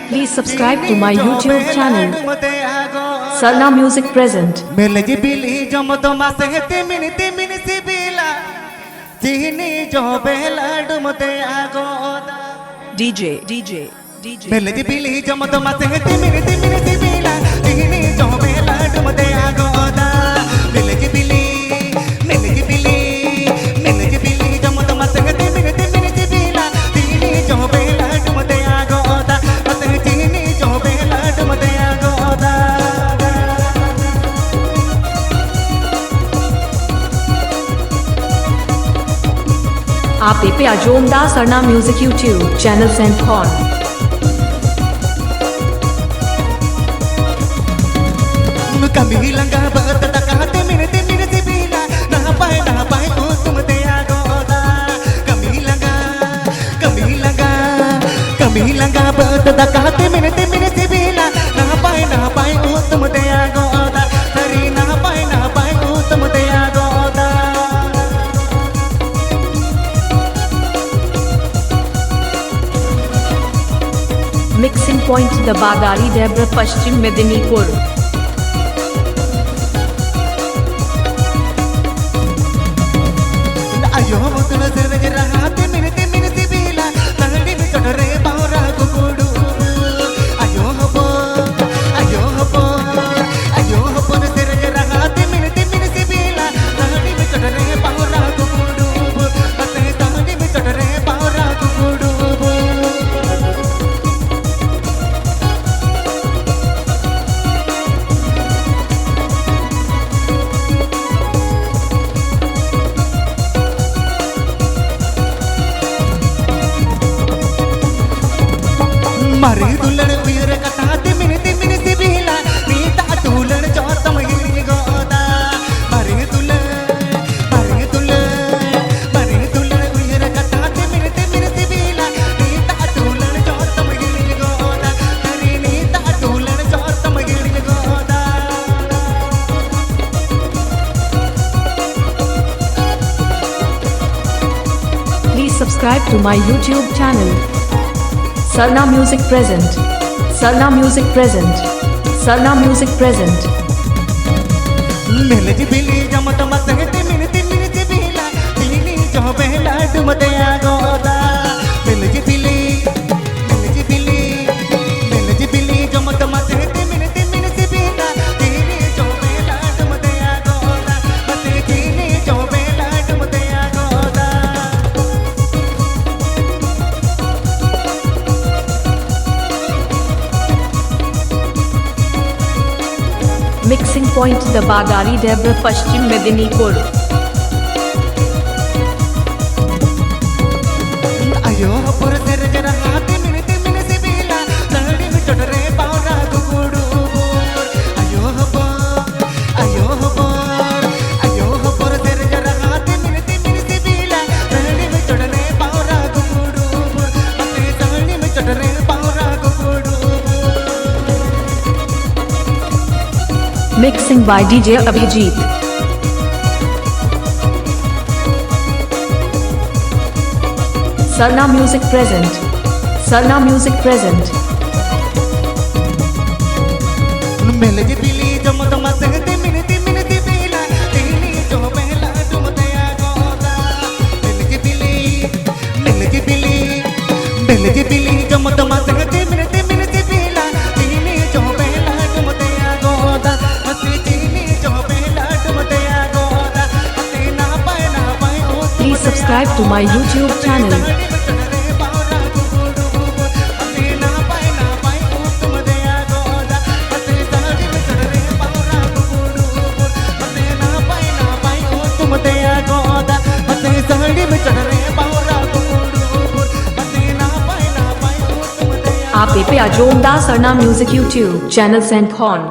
Please subscribe to my YouTube channel. Sarna Music present. DJ. आप पे अजोमदा Sarna music YouTube channel सेंट कॉन कभी लंगा बत तकाते मिनते मिनते बीला ना पाए ओ तुम ते आगोदा कभी लंगा बत तकाते मिनते मिनते बीला ना पाए ओ तुम ते आगोदा हरी ना पाए ओ तुम ते आगोदा मिक्सिंग पॉइंट दबादारी देब्र पश्चिम मेदिनीपुर अयो मुतुल सिरज रहाते मिनते मिनते बीला तहड़ी में चढ़रे बावरा गुगुडू अयो हो सिरज रहाते मिनते मिनते बीला तहड़ी में चढ़रे बावरा गुगुडू अते तहड़ी में चढ़रे बावरा गुगुडू मरी दुल्हन उयर कटाते मिनते मिनते बीला नीता दुल्हन चौतम गिरी गोदा मरी दुल्हन उयर कटाते मिनते मिनते बीला नीता दुल्हन चौतम गिरी गोदा हरी नीता दुल्हन चौतम गिरी गोदा Please subscribe to my YouTube channel. Sarna Music present. Sarna Music present. Sarna Music present. मिलजी बिली जमत मसहते मिनते मिनते बीला तीनी जो बेला डुमते आगोदा मिलजी बिली जमत मसहते मिनते मिनते बीला तीनी जो बेला डुमते आगोदा मते तीनी जो बेला डुमते आगोदा मिक्सिंग पॉइंट दबादारी देब्र पश्चिम मेदिनीपुर अयो पुर सिरज रहाते मिनते मिनते बीला तहड़ी में चढ़रे बावरा गुगुडू अयो हो पुर सिरज रहाते मिनते मिनते बीला तहड़ी में चढ़रे बावरा गुगुडू अते तहड़ी में चढ़रे बावरा गुगुडू mixing by DJ Abhijit Sarna Music present. Sarna Music present. मिलजी बिली जमत मसहते मिनते मिनते बीला तीनी जो बेला डुमते आगोदा मिलजी बिली जमत मसहते मिनते मिनते बीला तीनी जो बेला डुमते आगोदा हसी तीनी जो बेला डुमते आगोदा हसी ना पाए ओ Please subscribe to my YouTube channel. आप पे अजोमदा सरना म्यूजिक यूट्यूब चैनल सेंट कॉन